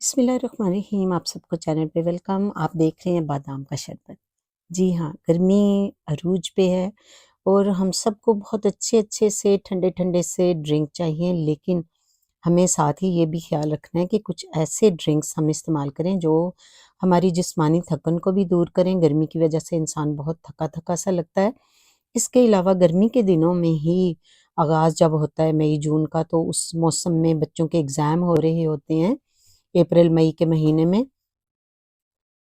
बिस्मिल्लाहिर्रहमानिर्रहीम। आप सबको चैनल पे वेलकम। आप देख रहे हैं बादाम का शरबत। जी हाँ, गर्मी अरूज पे है और हम सबको बहुत अच्छे-अच्छे से ठंडे-ठंडे से ड्रिंक चाहिए, लेकिन हमें साथ ही ये भी ख़्याल रखना है कि कुछ ऐसे ड्रिंक्स हम इस्तेमाल करें जो हमारी जिस्मानी थकन को भी दूर करें। गर्मी की वजह से इंसान बहुत थका-थका सा लगता है। इसके अलावा गर्मी के दिनों में ही आगाज़ जब होता है मई-जून का, तो उस मौसम में बच्चों के एग्ज़ाम हो रहे होते हैं, अप्रैल-मई के महीने में।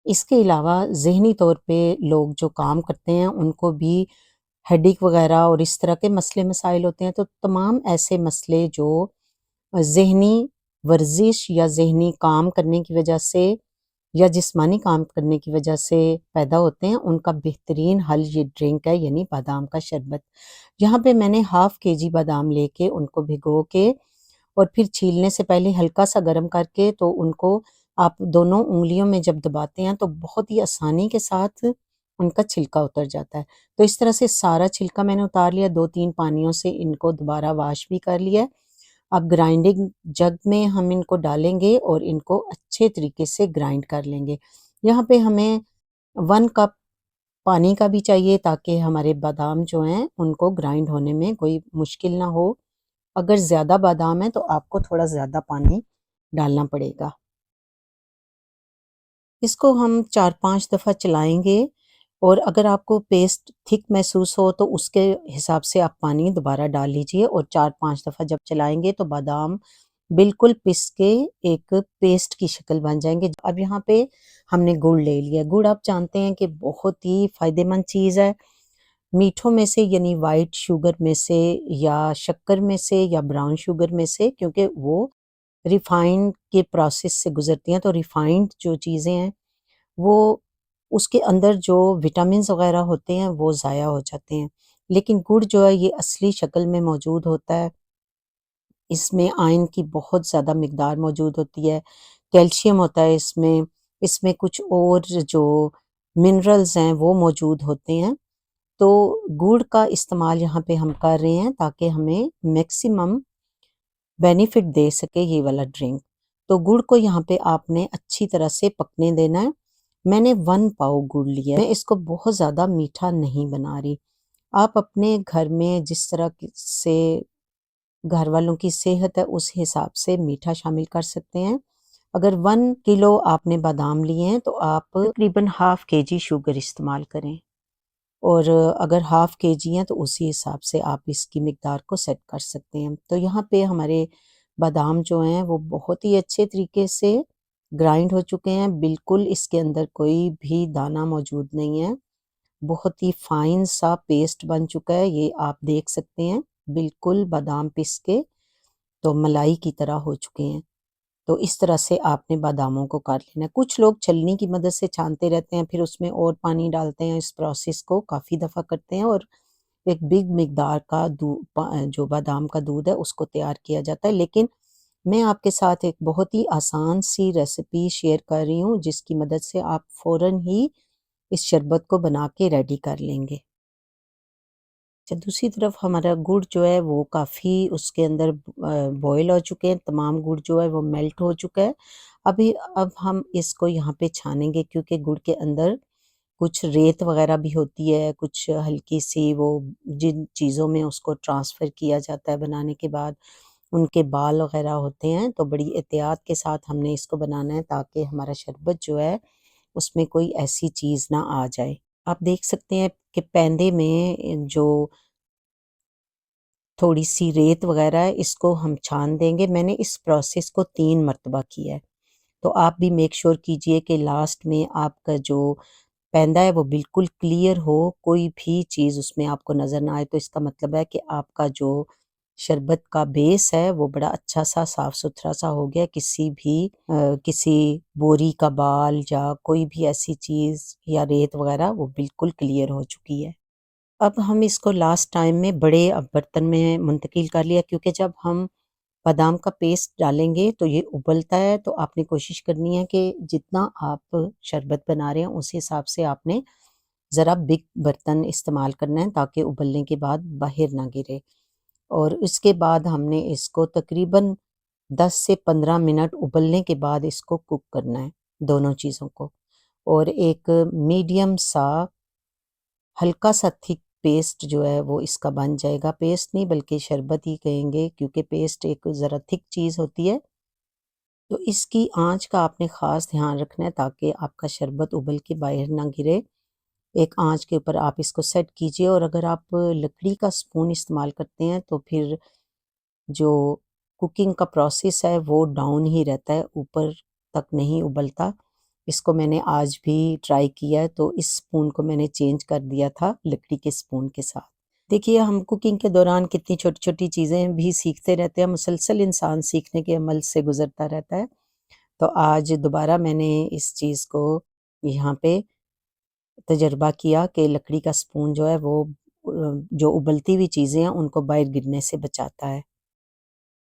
इसके अलावा ज़हनी तौर पे लोग जो काम करते हैं उनको भी हेडेक वग़ैरह और इस तरह के मसले-मसाइल होते हैं। तो तमाम ऐसे मसले जो ज़हनी वर्ज़िश या ज़हनी काम करने की वजह से या जिस्मानी काम करने की वजह से पैदा होते हैं, उनका बेहतरीन हल ये ड्रिंक है, यानी बादाम का शरबत। यहाँ पे मैंने हाफ़ केजी बादाम लेके उनको भिगो के और फिर छीलने से पहले हल्का-सा गरम करके, तो उनको आप दोनों उँगलियों में जब दबाते हैं तो बहुत ही आसानी के साथ उनका छिलका उतर जाता है। तो इस तरह से सारा छिलका मैंने उतार लिया, 2-3 पानियों से इनको दोबारा वॉश भी कर लिया है। अब ग्राइंडिंग जग में हम इनको डालेंगे और इनको अच्छे तरीके से ग्राइंड कर लेंगे। यहाँ पे हमें 1 कप पानी का भी चाहिए ताकि हमारे बादाम जो हैं उनको ग्राइंड होने में कोई मुश्किल ना हो। अगर ज़्यादा बादाम है तो आपको थोड़ा ज़्यादा पानी डालना पड़ेगा। इसको हम 4-5 दफ़ा चलाएँगे और अगर आपको पेस्ट थिक महसूस हो तो उसके हिसाब से आप पानी दोबारा डाल लीजिए और 4-5 दफ़ा जब चलाएँगे तो बादाम बिल्कुल पिस के एक पेस्ट की शक्ल बन जाएँगे। अब यहाँ पे हमने गुड़ ले लिया। गुड़ आप जानते हैं कि बहुत ही फ़ायदेमंद चीज़ है। मीठों में से यानी व्हाइट शुगर में से या शक्कर में से या ब्राउन शुगर में से, क्योंकि वो रिफाइंड के प्रोसेस से गुज़रती हैं, तो रिफाइंड जो चीज़ें हैं वो उसके अंदर जो विटामिन्स वग़ैरह होते हैं वो ज़ाया हो जाते हैं। लेकिन गुड़ जो है ये असली शक्ल में मौजूद होता है। इसमें आयरन की बहुत ज़्यादा मिक़दार मौजूद होती है, कैल्शियम होता है इसमें, इसमें कुछ और जो मिनरल्स हैं वो मौजूद होते हैं। तो गुड़ का इस्तेमाल यहाँ पे हम कर रहे हैं ताकि हमें मैक्सिमम बेनिफिट दे सके ये वाला ड्रिंक। तो गुड़ को यहाँ पे आपने अच्छी तरह से पकने देना है। मैंने 1 पाव गुड़ लिया है। मैं इसको बहुत ज़्यादा मीठा नहीं बना रही। आप अपने घर में जिस तरह से घर वालों की सेहत है उस हिसाब से मीठा शामिल कर सकते हैं। अगर 1 किलो आपने बादाम लिए हैं तो आप तकरीबन हाफ़ केजी शुगर इस्तेमाल करें और अगर हाफ़ केजी हैं तो उसी हिसाब से आप इसकी मिक़दार को सेट कर सकते हैं। तो यहाँ पे हमारे बादाम जो हैं वो बहुत ही अच्छे तरीके से ग्राइंड हो चुके हैं। बिल्कुल इसके अंदर कोई भी दाना मौजूद नहीं है। बहुत ही फाइन सा पेस्ट बन चुका है, ये आप देख सकते हैं। बिल्कुल बादाम पिस के तो मलाई की तरह हो चुके हैं। तो इस तरह से आपने बादामों को काट लेना है। कुछ लोग छलनी की मदद से छानते रहते हैं, फिर उसमें और पानी डालते हैं। इस प्रोसेस को काफ़ी दफ़ा करते हैं और एक बिग मिकदार का जो बादाम का दूध है उसको तैयार किया जाता है। लेकिन मैं आपके साथ एक बहुत ही आसान सी रेसिपी शेयर कर रही हूँ जिसकी मदद से आप फ़ौरन ही इस शरबत को बना के रेडी कर लेंगे। अच्छा, दूसरी तरफ हमारा गुड़ जो है वो काफ़ी उसके अंदर बॉयल हो चुके हैं, तमाम गुड़ जो है वो मेल्ट हो चुका है। अब हम इसको यहाँ पे छानेंगे क्योंकि गुड़ के अंदर कुछ रेत वग़ैरह भी होती है, कुछ हल्की-सी वो जिन चीज़ों में उसको ट्रांसफ़र किया जाता है बनाने के बाद, उनके बाल वग़ैरह होते हैं, तो बड़ी एहतियात के साथ हमने इसको बनाना है ताकि हमारा शरबत जो है उसमें कोई ऐसी चीज़ ना आ जाए। आप देख सकते हैं कि पेंदे में जो थोड़ी-सी रेत वग़ैरह है इसको हम छान देंगे। मैंने इस प्रोसेस को 3 मर्तबा किया है। तो आप भी मेक श्योर कीजिए कि लास्ट में आपका जो पेंदा है वो बिल्कुल क्लियर हो, कोई भी चीज़ उसमें आपको नज़र ना आए, तो इसका मतलब है कि आपका जो शरबत का बेस है वो बड़ा अच्छा-सा साफ-सुथरा सा हो गया। किसी बोरी का बाल या कोई भी ऐसी चीज़ या रेत वग़ैरह वो बिल्कुल क्लियर हो चुकी है। अब हम इसको लास्ट टाइम में बड़े बर्तन में मुंतकिल कर लिया, क्योंकि जब हम बादाम का पेस्ट डालेंगे तो ये उबलता है, तो आपने कोशिश करनी है कि जितना आप शरबत बना रहे हैं उस हिसाब से आपने ज़रा बिग बर्तन इस्तेमाल करना है ताकि उबलने के बाद बाहर ना गिरे। और इसके बाद हमने इसको तकरीबन 10 से 15 मिनट उबलने के बाद इसको कुक करना है, दोनों चीज़ों को। और एक मीडियम सा हल्का-सा थिक पेस्ट जो है वो इसका बन जाएगा। पेस्ट नहीं बल्कि शरबत ही कहेंगे, क्योंकि पेस्ट एक ज़रा थिक चीज़ होती है। तो इसकी आँच का आपने ख़ास ध्यान रखना है ताकि आपका शरबत उबल के बाहर ना गिरे। एक आँच के ऊपर आप इसको सेट कीजिए, और अगर आप लकड़ी का स्पून इस्तेमाल करते हैं तो फिर जो कुकिंग का प्रोसेस है वो डाउन ही रहता है, ऊपर तक नहीं उबलता। इसको मैंने आज भी ट्राई किया है, तो इस स्पून को मैंने चेंज कर दिया था लकड़ी के स्पून के साथ। देखिए, हम कुकिंग के दौरान कितनी छोटी-छोटी चीज़ें भी सीखते रहते हैं, मुसलसल इंसान सीखने के अमल से गुज़रता रहता है। तो आज दोबारा मैंने इस चीज़ को यहाँ पे तजर्बा किया कि लकड़ी का स्पून जो है वो जो उबलती हुई चीज़ें हैं उनको बाहर गिरने से बचाता है।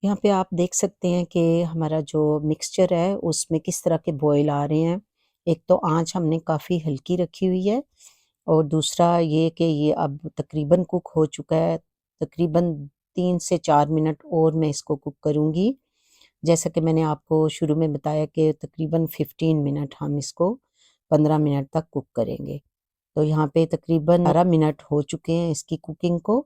यहाँ पे आप देख सकते हैं कि हमारा जो मिक्सचर है उसमें किस तरह के बॉयल आ रहे हैं। एक तो आँच हमने काफ़ी हल्की रखी हुई है, और दूसरा ये कि ये अब तकरीबन कुक हो चुका है। तकरीबन 3 से 4 मिनट और मैं इसको कुक करूँगी। जैसा कि मैंने आपको शुरू में बताया कि तकरीबन 15 मिनट हम इसको 15 मिनट तक कुक करेंगे। तो यहाँ पे तकरीबन 12 मिनट हो चुके हैं इसकी कुकिंग को।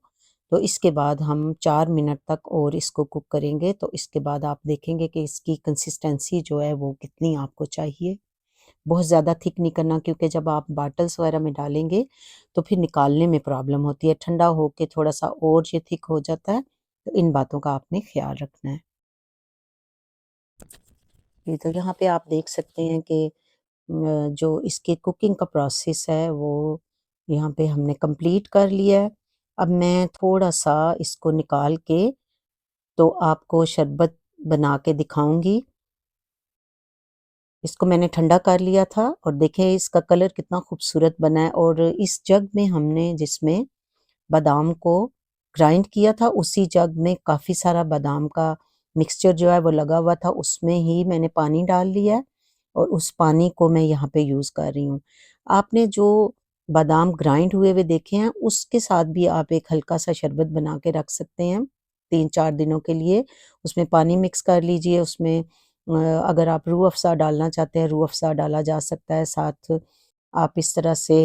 तो इसके बाद हम 4 मिनट तक और इसको कुक करेंगे, तो इसके बाद आप देखेंगे कि इसकी कंसिस्टेंसी जो है वो कितनी आपको चाहिए। बहुत ज़्यादा थिक नहीं करना, क्योंकि जब आप बॉटल्स वगैरह में डालेंगे तो फिर निकालने में प्रॉब्लम होती है। ठंडा होके थोड़ा-सा और ये थिक हो जाता है, तो इन बातों का आपने ख़्याल रखना है। ये तो यहाँ पे आप देख सकते हैं कि जो इसके कुकिंग का प्रोसेस है वो यहाँ पे हमने कंप्लीट कर लिया है। अब मैं थोड़ा-सा इसको निकाल के तो आपको शरबत बना के दिखाऊँगी। इसको मैंने ठंडा कर लिया था, और देखें इसका कलर कितना खूबसूरत बना है, और इस जग में हमने जिसमें बादाम को ग्राइंड किया था, उसी जग में काफ़ी सारा बादाम का मिक्सचर जो है वो लगा हुआ था, उसमें ही मैंने पानी डाल लिया है, और उस पानी को मैं यहाँ पे यूज़ कर रही हूँ। आपने जो बादाम ग्राइंड हुए हुए देखे हैं, उसके साथ भी आप एक हल्का-सा शरबत बना के रख सकते हैं, 3-4 दिनों के लिए। उसमें पानी मिक्स कर लीजिए, उसमें अगर आप रूह अफ़ज़ा डालना चाहते हैं, रूह अफ़ज़ा डाला जा सकता है। साथ आप इस तरह से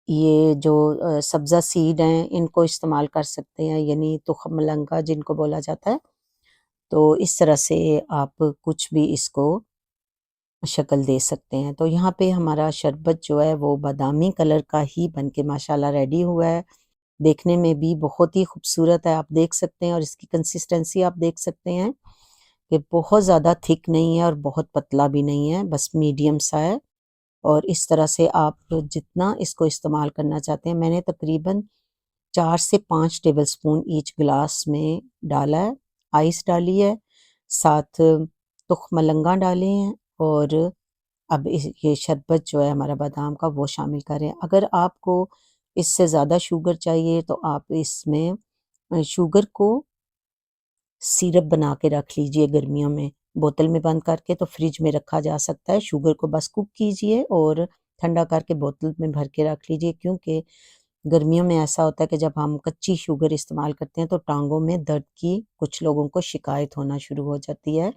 ये जो सब्ज़ा सीड हैं, इनको इस्तेमाल कर सकते हैं, यानी तुख़्म मलंगा जिनको बोला जाता है। तो इस तरह से आप कुछ भी इसको शक्ल दे सकते हैं। तो यहाँ पे हमारा शरबत जो है वो बादामी कलर का ही बन के माशाल्लाह रेडी हुआ है। देखने में भी बहुत ही खूबसूरत है, आप देख सकते हैं, और इसकी कंसिस्टेंसी आप देख सकते हैं कि बहुत ज़्यादा थिक नहीं है और बहुत पतला भी नहीं है, बस मीडियम सा है। और इस तरह से आप जितना इसको इस्तेमाल करना चाहते हैं, मैंने तकरीबन 4 से 5 टेबलस्पून ईच ग्लास में डाला है, आइस डाली है, साथ तुख़्म मलंगा डाले हैं, और अब इस ये शरबत जो है हमारा बादाम का वो शामिल करें। अगर आपको इससे ज़्यादा शुगर चाहिए तो आप इसमें शुगर को सिरप बना के रख लीजिए गर्मियों में, बोतल में बंद करके, तो फ्रिज में रखा जा सकता है। शुगर को बस कुक कीजिए और ठंडा करके बोतल में भर के रख लीजिए, क्योंकि गर्मियों में ऐसा होता है कि जब हम कच्ची शुगर इस्तेमाल करते हैं तो टाँगों में दर्द की कुछ लोगों को शिकायत होना शुरू हो जाती है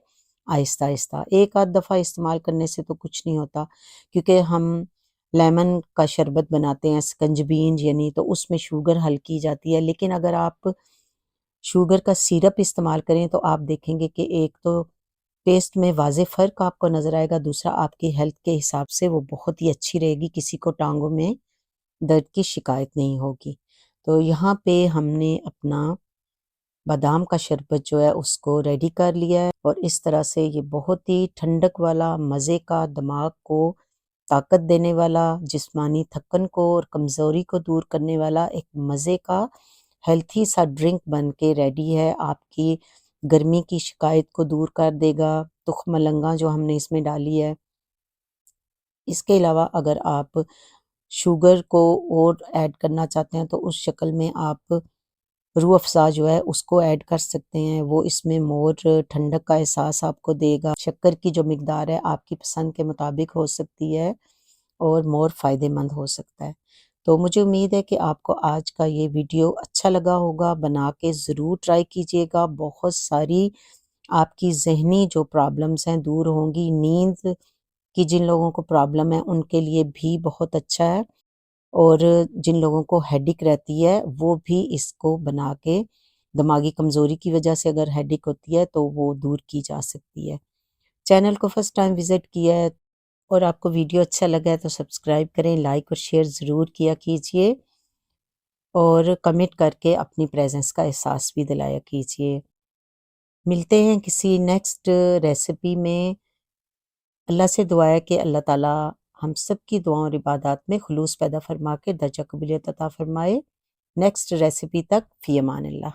आहिस्ता-आहिस्ता। एक आध दफ़ा इस्तेमाल करने से तो कुछ नहीं होता, क्योंकि हम लेमन का शरबत बनाते हैं, स्कंजबीन यानी, तो उसमें शुगर हल की जाती है। लेकिन अगर आप शुगर का सिरप इस्तेमाल करें तो आप देखेंगे कि एक तो टेस्ट में वाज़ेह फ़र्क आपको नज़र आएगा, दूसरा आपकी हेल्थ के हिसाब से वो बहुत ही अच्छी रहेगी, किसी को टाँगों में दर्द की शिकायत नहीं होगी। तो यहाँ पे हमने अपना बादाम का शरबत जो है उसको रेडी कर लिया है, और इस तरह से ये बहुत ही ठंडक वाला, मज़े का, दिमाग को ताकत देने वाला, जिस्मानी थकन को और कमज़ोरी को दूर करने वाला एक मज़े का हेल्थी सा ड्रिंक बन के रेडी है। आपकी गर्मी की शिकायत को दूर कर देगा, तुख़्म मलंगा जो हमने इसमें डाली है। इसके अलावा अगर आप शुगर को और ऐड करना चाहते हैं तो उस शक्ल में आप रूह अफ़ज़ा जो है उसको ऐड कर सकते हैं। वो इसमें मोर ठंडक का एहसास आपको देगा। शक्कर की जो मिक़दार है आपकी पसंद के मुताबिक हो सकती है और मोर फ़ायदेमंद हो सकता है। तो मुझे उम्मीद है कि आपको आज का ये वीडियो अच्छा लगा होगा, बना के ज़रूर ट्राई कीजिएगा। बहुत सारी आपकी ज़हनी जो प्रॉब्लम्स हैं दूर होंगी। नींद की जिन लोगों को प्रॉब्लम है उनके लिए भी बहुत अच्छा है, और जिन लोगों को हेडेक रहती है वो भी इसको बना के, दिमागी कमज़ोरी की वजह से अगर हेडेक होती है तो वो दूर की जा सकती है। चैनल को फर्स्ट टाइम विज़िट किया है और आपको वीडियो अच्छा लगा है तो सब्सक्राइब करें, लाइक और शेयर ज़रूर किया कीजिए, और कमेंट करके अपनी प्रेज़ेंस का एहसास भी दिलाया कीजिए। मिलते हैं किसी नेक्स्ट रेसिपी में। अल्लाह से दुआ है कि अल्लाह ताला हम सब की दुआओं और इबादत में खुलूस पैदा फरमा के दर्जा कबूलियत अता फरमाए। नेक्स्ट रेसिपी तक फ़ी अमान अल्लाह।